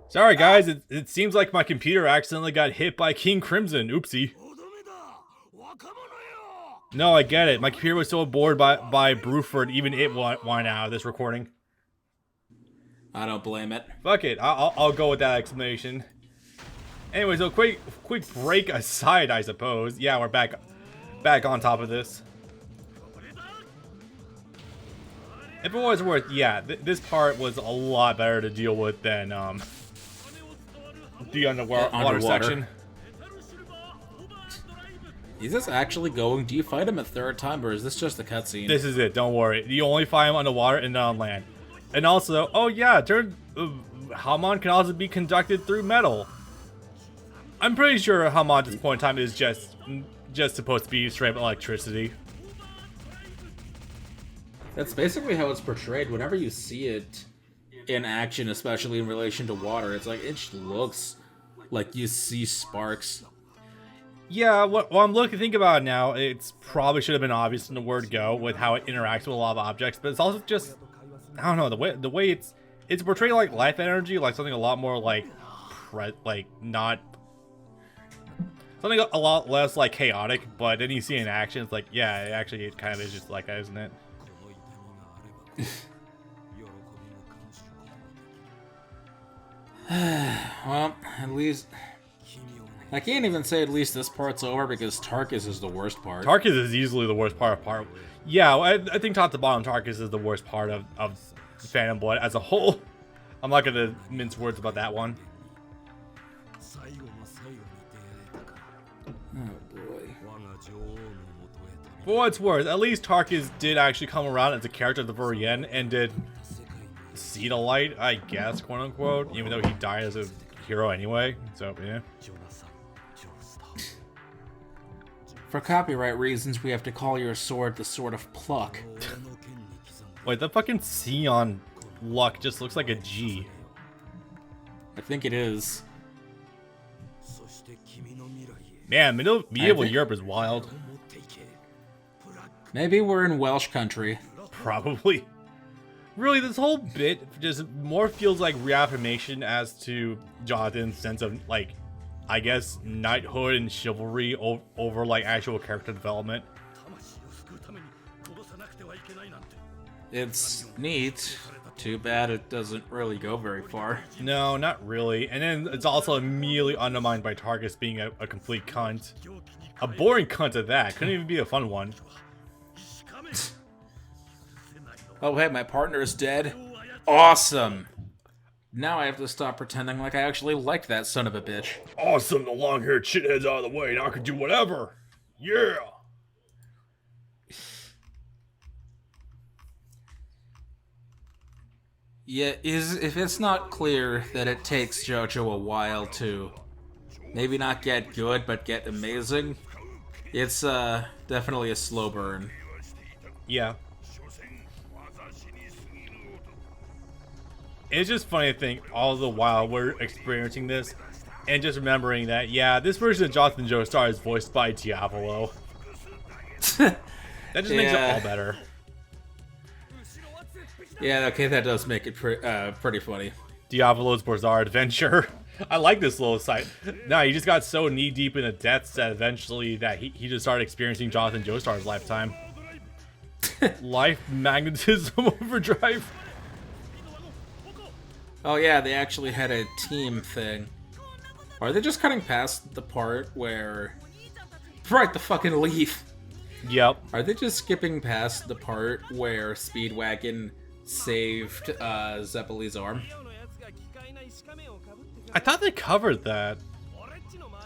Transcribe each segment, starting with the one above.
Sorry, guys. It seems like my computer accidentally got hit by King Crimson. Oopsie. No, I get it. My computer was so bored by Bruford, even it went out of this recording. I don't blame it. Fuck it. I'll go with that explanation. Anyway, so quick break aside, I suppose. Yeah, we're back on top of this. If it was worth, yeah, this part was a lot better to deal with than the underwater section. Is this actually going? Do you fight him a third time, or is this just a cutscene? This is it. Don't worry. You only fight him underwater and not on land. And also, oh yeah, Hamon can also be conducted through metal. I'm pretty sure Hamon at this point in time is just supposed to be straight up electricity. That's basically how it's portrayed. Whenever you see it in action, especially in relation to water, it's like it just looks like you see sparks. Yeah, what I'm think about it now, it's probably should have been obvious in the word go with how it interacts with a lot of objects, but it's also just, I don't know, the way it's portrayed like life energy, like something a lot more like not something a lot less like chaotic, but then you see it in action, it's like, yeah, it kind of is just like that, isn't it? Well, at least I can't even say at least this part's over because Tarkus is the worst part. Tarkus is easily the worst part. Yeah, I think top to bottom, Tarkus is the worst part of Phantom Blood as a whole. I'm not gonna mince words about that one. Oh boy. For what it's worth, at least Tarkus did actually come around as a character at the very end and did see the light, I guess, quote unquote, even though he died as a hero anyway. So yeah. For copyright reasons, we have to call your sword the Sword of Pluck. Wait, the fucking C on luck just looks like a G. I think it is. Man, medieval Europe is wild. Maybe we're in Welsh country. Probably. Really, this whole bit just more feels like reaffirmation as to Jonathan's sense of, like, I guess, knighthood and chivalry over like actual character development. It's neat. Too bad it doesn't really go very far. No, not really. And then it's also immediately undermined by Tarkus being a complete cunt. A boring cunt at that. Couldn't even be a fun one. Oh, hey, my partner is dead. Awesome. Now I have to stop pretending like I actually liked that son of a bitch. Awesome, the long-haired shithead's out of the way, now I can do whatever. Yeah. Yeah, if it's not clear that it takes Jojo a while to maybe not get good, but get amazing, it's definitely a slow burn. Yeah. It's just funny to think all the while we're experiencing this and just remembering that, yeah, this version of Jonathan Joestar is voiced by Diavolo. That just makes it all better. Yeah, okay, that does make it pretty funny. Diavolo's Bizarre Adventure. I like this little site. No, he just got so knee-deep in the deaths that eventually that he just started experiencing Jonathan Joestar's lifetime. Life magnetism overdrive. Oh yeah, they actually had a team thing. Are they just cutting past the part where... Right, the fucking leaf! Yep. Are they just skipping past the part where Speedwagon saved Zeppeli's arm? I thought they covered that.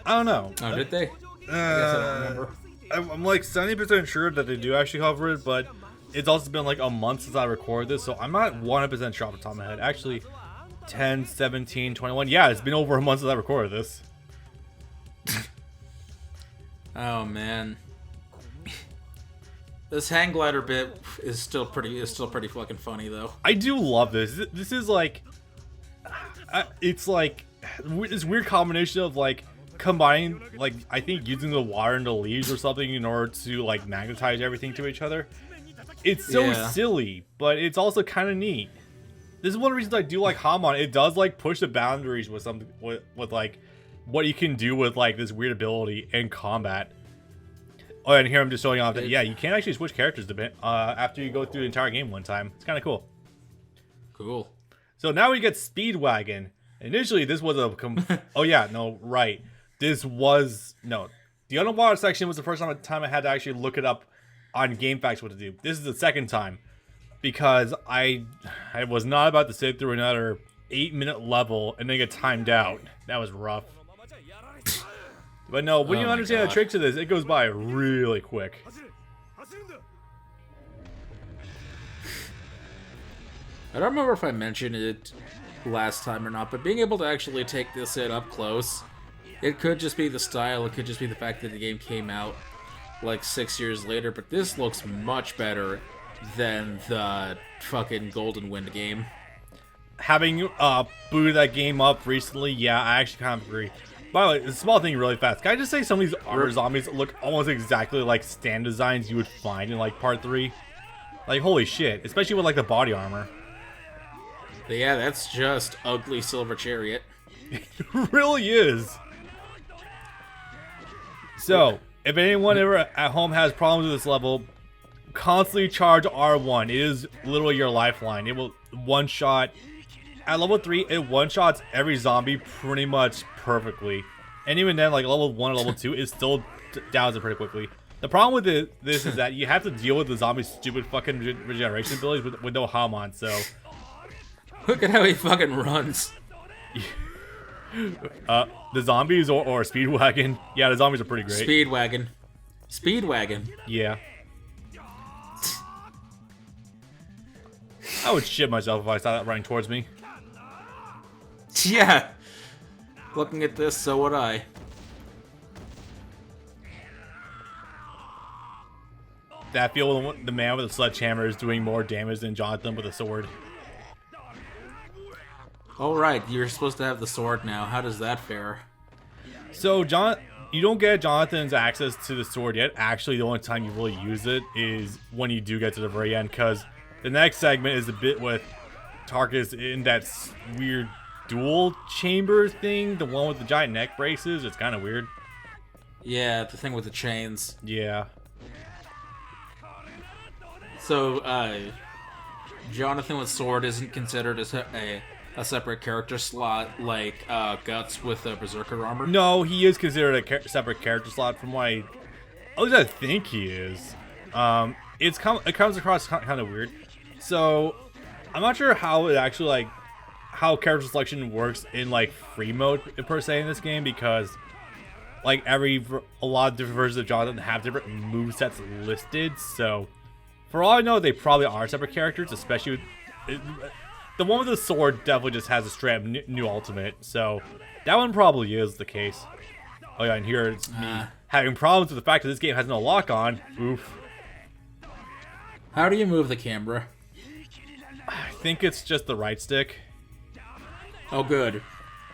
I don't know. Oh, did they? I guess I don't remember. I'm like 70% sure that they do actually cover it, but it's also been like a month since I recorded this, so I'm not 100% sure off the top of my head. Actually, 10, 17, 21. Yeah, it's been over a month since I recorded this. Oh man. This hang glider bit is still pretty fucking funny though. I do love this. This is like it's like this weird combination of like combining, like, I think using the water and the leaves or something in order to like magnetize everything to each other. It's so silly, but it's also kind of neat. This is one of the reasons I do like Hamon. It does like push the boundaries with something with like what you can do with like this weird ability in combat. Oh, and here I'm just showing off that yeah, you can actually switch characters a bit after you go through the entire game one time. It's kind of cool. Cool. So now we get Speedwagon. Initially, this was a oh yeah, no, right. This was no. The underwater section was the first time I had to actually look it up on GameFAQs what to do. This is the second time because I was not about to sit through another 8-minute level and then get timed out. That was rough. But no, when you understand the tricks of this, it goes by really quick. I don't remember if I mentioned it last time or not, but being able to actually take this in up close, it could just be the style, it could just be the fact that the game came out like 6 years later, but this looks much better than the fucking Golden Wind game. Having booted that game up recently, yeah, I actually kind of agree. By the way, a small thing really fast. Can I just say some of these armor zombies look almost exactly like stand designs you would find in like Part 3? Like, holy shit. Especially with like the body armor. But yeah, that's just ugly Silver Chariot. It really is. So, if anyone ever at home has problems with this level, constantly charge R1. It is literally your lifeline. It will one-shot. At level 3, it one-shots every zombie pretty much perfectly. And even then, like level 1 or level 2, it still downs it pretty quickly. The problem with this is that you have to deal with the zombie's stupid fucking regeneration abilities with no Hamon, so... Look at how he fucking runs. The zombies or Speedwagon? Yeah, the zombies are pretty great. Speedwagon. Speedwagon. Yeah. I would shit myself if I saw that running towards me. Yeah. Looking at this, so would I. That feel the man with the sledgehammer is doing more damage than Jonathan with a sword. Oh right, you're supposed to have the sword now. How does that fare? So you don't get Jonathan's access to the sword yet. Actually, the only time you really use it is when you do get to the very end, because the next segment is a bit with Tarkus in that weird dual chamber thing, the one with the giant neck braces. It's kind of weird. Yeah, the thing with the chains. Yeah. So, Jonathan with sword isn't considered a separate character slot like Guts with Berserker armor? No, he is considered a separate character slot from what at least I think he is. It comes across kind of weird. So, I'm not sure how it actually, like, how character selection works in, like, free mode, per se, in this game, because, like, a lot of different versions of Jonathan have different movesets listed, so, for all I know, they probably are separate characters, especially with, the one with the sword definitely just has a straight up new ultimate, so, that one probably is the case. Oh yeah, and here it's me having problems with the fact that this game has no lock-on. Oof. How do you move the camera? I think it's just the right stick. Oh, good.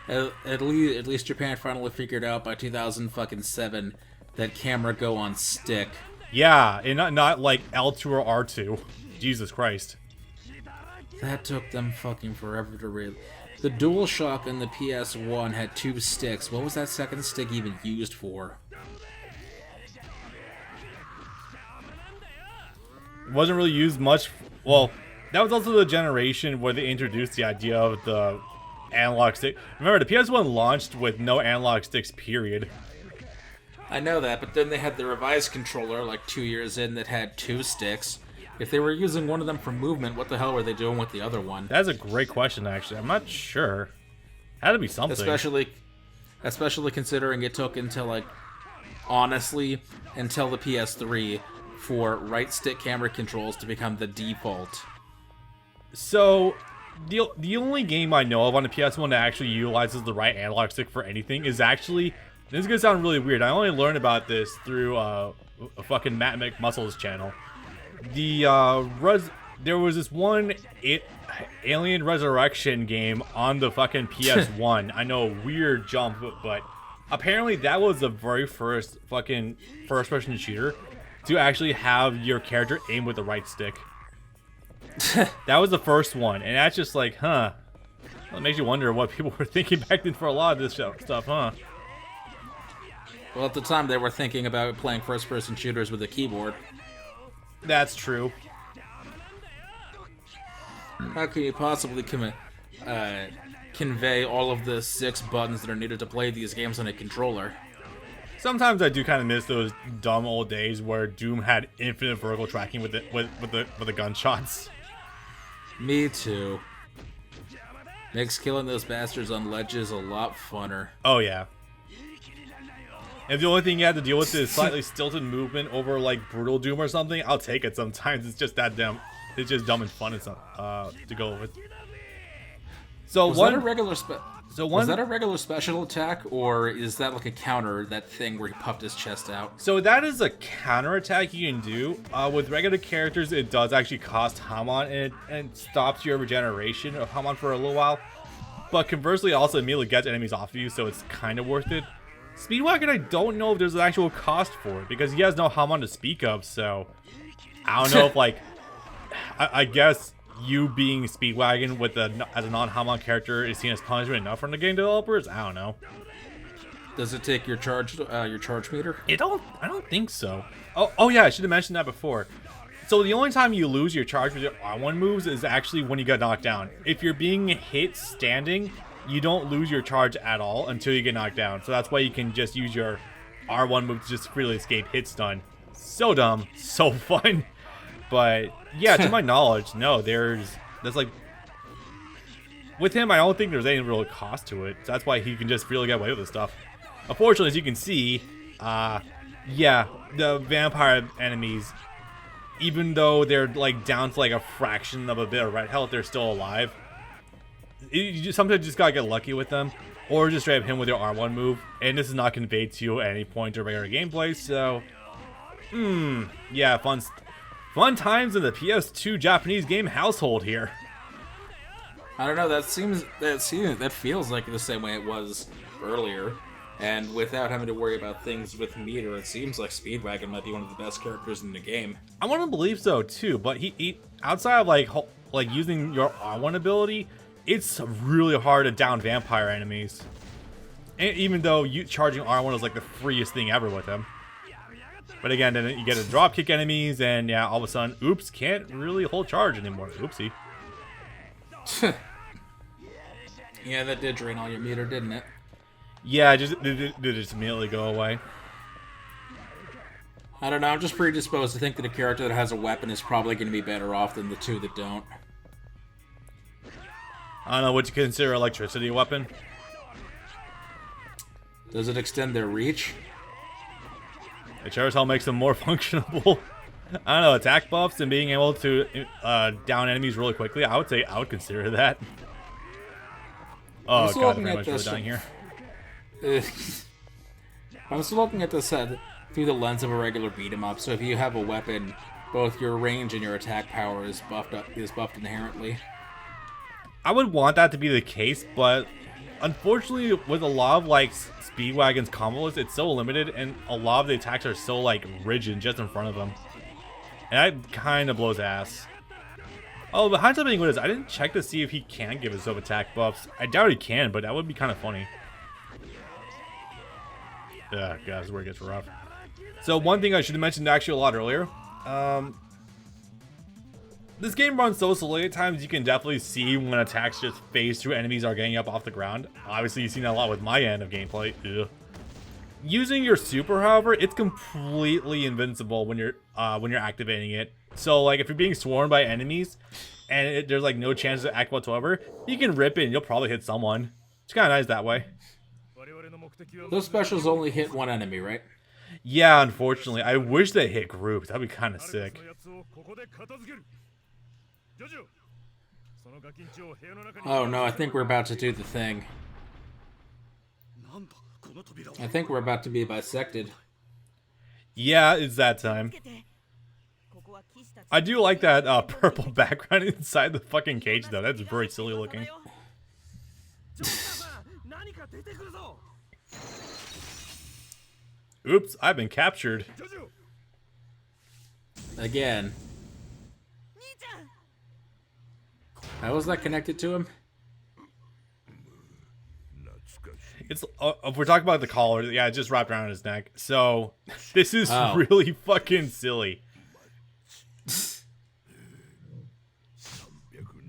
At least Japan finally figured out by 2007 that camera go on stick. Yeah, and not like L2 or R2. Jesus Christ. That took them fucking forever to read. The DualShock and the PS1 had 2 sticks. What was that second stick even used for? Wasn't really used much. Well, that was also the generation where they introduced the idea of the analog stick. Remember, the PS1 launched with no analog sticks, period. I know that, but then they had the revised controller like 2 years in that had 2 sticks. If they were using one of them for movement, what the hell were they doing with the other one? That's a great question, actually. I'm not sure. Had to be something. Especially considering it took until, like, honestly, until the PS3 for right stick camera controls to become the default. So, the only game I know of on the PS1 that actually utilizes the right analog stick for anything is actually, this is gonna sound really weird, I only learned about this through a fucking Matt McMuscle's channel. There was this one Alien Resurrection game on the fucking PS1. I know, weird jump, but apparently that was the very first fucking first-person shooter to actually have your character aim with the right stick. That was the first one, and that's just like, huh. Well, it makes you wonder what people were thinking back then for a lot of this stuff, huh? Well, at the time, they were thinking about playing first-person shooters with a keyboard. That's true. How can you possibly convey all of the 6 buttons that are needed to play these games on a controller? Sometimes I do kind of miss those dumb old days where Doom had infinite vertical tracking with the gunshots. Me too. Makes killing those bastards on ledges a lot funner. Oh yeah. If the only thing you have to deal with is slightly stilted movement over like brutal Doom or something, I'll take it sometimes. It's just that dumb. It's just dumb and fun to go with. So Was one that a regular was that a regular special attack, or is that like a counter, that thing where he puffed his chest out? So that is a counter attack you can do. With regular characters, it does actually cost Hamon, and stops your regeneration of Hamon for a little while. But conversely, it also immediately gets enemies off of you, so it's kind of worth it. Speedwagon, I don't know if there's an actual cost for it, because he has no Hamon to speak of, so I don't know if, like, I guess you being Speedwagon as a non-Hamon character is seen as punishment enough from the game developers? I don't know. Does it take your charge meter? I don't think so. Oh yeah, I should have mentioned that before. So the only time you lose your charge with your R1 moves is actually when you get knocked down. If you're being hit standing, you don't lose your charge at all until you get knocked down. So that's why you can just use your R1 move to just freely escape hit stun. So dumb, so fun. But yeah, to my knowledge, no, there's like, with him, I don't think there's any real cost to it. So that's why he can just really get away with this stuff. Unfortunately, as you can see, yeah, the vampire enemies, even though they're like down to like a fraction of a bit of red health, they're still alive. Sometimes you just gotta get lucky with them, or just straight up hit him with your R1 move. And this is not conveyed to you at any point during regular gameplay, so yeah, fun times in the PS2 Japanese game household here. I don't know. That feels like the same way it was earlier, and without having to worry about things with meter, it seems like Speedwagon might be one of the best characters in the game. I want to believe so too, but he outside of like using your R1 ability, it's really hard to down vampire enemies. And even though charging R1 is like the freest thing ever with him. But again, then you get to drop kick enemies, and yeah, all of a sudden, oops, can't really hold charge anymore. Oopsie. Yeah, that did drain all your meter, didn't it? Yeah, it just immediately go away. I don't know, I'm just predisposed to think that a character that has a weapon is probably going to be better off than the two that don't. I don't know, would you consider electricity a weapon? Does it extend their reach? It sure as hell makes them more functionable. I don't know, attack buffs and being able to down enemies really quickly, I would consider that. Oh god, I'm very much really dying here. I'm still looking at this through the lens of a regular beat 'em up, so if you have a weapon, both your range and your attack power is buffed inherently. I would want that to be the case, but unfortunately with a lot of like Speedwagon's combo list, it's so limited, and a lot of the attacks are so like rigid just in front of them. And that kind of blows ass. Oh, behind something with this, I didn't check to see if he can give himself attack buffs. I doubt he can, but that would be kind of funny. Yeah, God, this is where it gets rough. So one thing I should have mentioned actually a lot earlier. This game runs so slowly at times, you can definitely see when attacks just phase through enemies are getting up off the ground. Obviously, you've seen that a lot with my end of gameplay. Ugh. Using your super, however, it's completely invincible when you're activating it. So, like, if you're being swarmed by enemies and there's like no chance to act whatsoever, you can rip it and you'll probably hit someone. It's kind of nice that way. Those specials only hit one enemy, right? Yeah, unfortunately. I wish they hit groups. That'd be kind of sick. Oh no, I think we're about to do the thing. I think we're about to be bisected. Yeah, it's that time. I do like that purple background inside the fucking cage, though. That's very silly looking. Oops, I've been captured. Again. How was that connected to him? It's if we're talking about the collar, yeah, it just wrapped around his neck. So this is Oh. really fucking silly.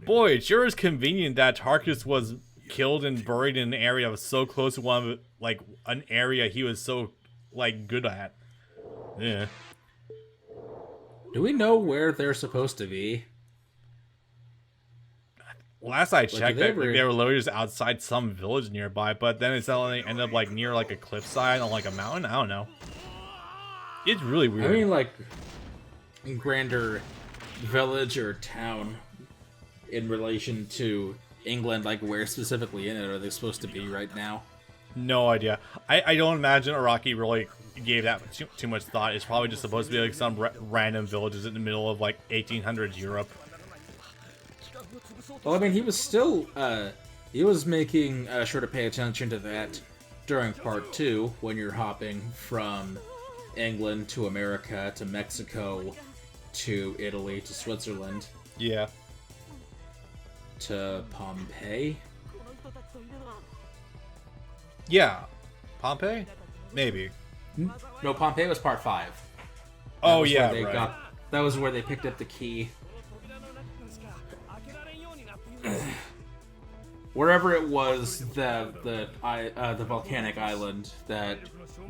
Boy, it sure is convenient that Tarkus was killed and buried in an area that was so close to one of, like, an area he was so, like, good at. Yeah. Do we know where they're supposed to be? Last I checked, they they were literally just outside some village nearby, but then it suddenly ended up, like, near, like, a cliffside on, like, a mountain. I don't know. It's really weird. I mean, like, grander village or town in relation to England, like, where specifically in it are they supposed to be right now? No idea. I don't imagine Araki really gave that too much thought. It's probably just supposed to be like some random villages in the middle of like 1800s Europe. Well, I mean, he was still, he was making sure to pay attention to that during part 2, when you're hopping from England to America to Mexico to Italy to Switzerland Yeah. to Pompeii. Yeah. Pompeii? Maybe. No, Pompeii was part 5. Oh was yeah, where they right. that was where they picked up the key. Wherever it was, the volcanic island that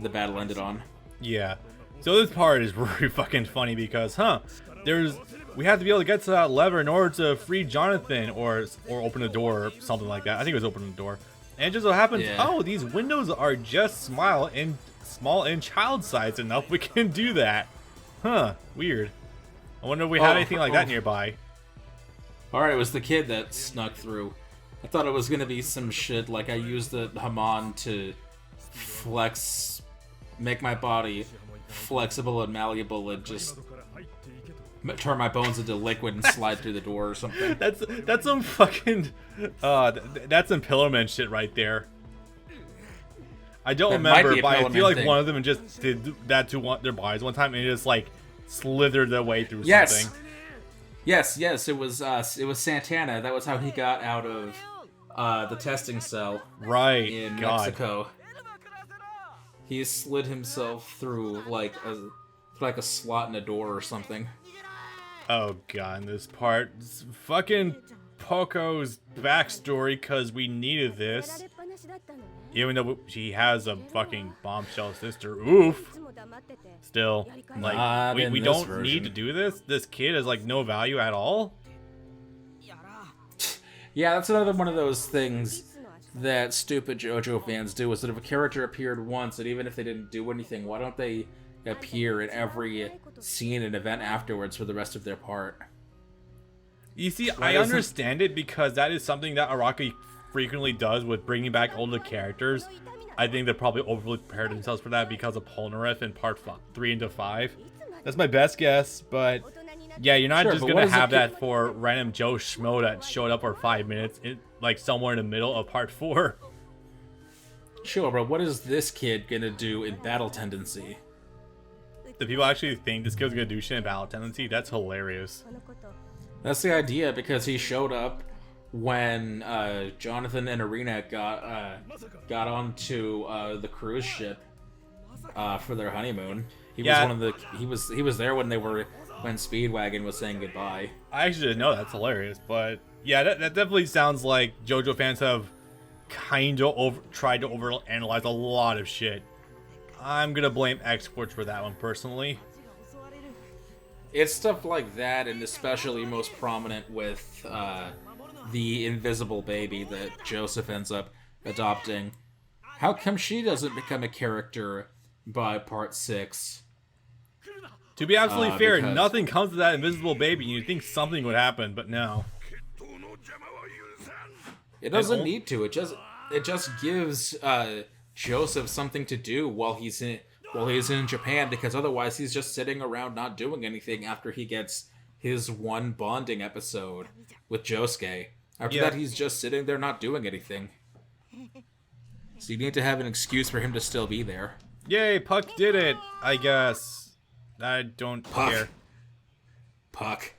the battle ended on. Yeah. So this part is really fucking funny because, we have to be able to get to that lever in order to free Jonathan or open the door or something like that. I think it was open the door. And it just so happens, Yeah. these windows are just small and child size enough. We can do that. Huh. Weird. I wonder if we had anything like that nearby. Alright, it was the kid that snuck through. I thought it was gonna be some shit like I used the Haman to make my body flexible and malleable and just turn my bones into liquid and slide through the door or something. That's some fucking that's some Pillarman shit right there. I don't That might remember, be a but I feel like Pillarman one of them just did that to their bodies one time and just like slithered their way through Yes. something. Yes, it was Santana. That was how he got out of the testing cell Right. in God. Mexico. He slid himself through like a slot in a door or something. Oh god, in this part, it's fucking Poco's backstory because we needed this. Even though she has a fucking bombshell sister. Oof. Still, like, Not in we this don't version. need to do this. This kid has like no value at all. Yeah, that's another one of those things that stupid JoJo fans do, is that if a character appeared once, and even if they didn't do anything, why don't they appear in every scene and event afterwards for the rest of their part? You see, Why I doesn't- understand it because that is something that Araki frequently does with bringing back older characters. I think they probably overly prepared themselves for that because of Polnareff in part 3 into 5. That's my best guess, but yeah, you're not Sure, just but gonna what is have the ki- that for random Joe Schmo that showed up for 5 minutes, like somewhere in the middle of part 4. Sure, but what is this kid gonna do in battle tendency? Do people actually think this kid's gonna do shit in battle tendency? That's hilarious. That's the idea, because he showed up when Jonathan and Arena got onto the cruise ship for their honeymoon. He was there when Speedwagon was saying goodbye. I actually didn't know. That's hilarious, but yeah, that definitely sounds like JoJo fans have kind of tried to overanalyze a lot of shit. I'm gonna blame exports for that one personally. It's stuff like that, and especially most prominent with the invisible baby that Joseph ends up adopting. How come she doesn't become a character by part 6? To be absolutely fair, because- nothing comes to that invisible baby, and you think something would happen, but no. It doesn't And need to. It just gives Joseph something to do while he's in Japan, because otherwise he's just sitting around not doing anything after he gets his one bonding episode with Josuke. After that, he's just sitting there not doing anything. So you need to have an excuse for him to still be there. Yay, Puck did it, I guess. I don't Puck. care. Puck.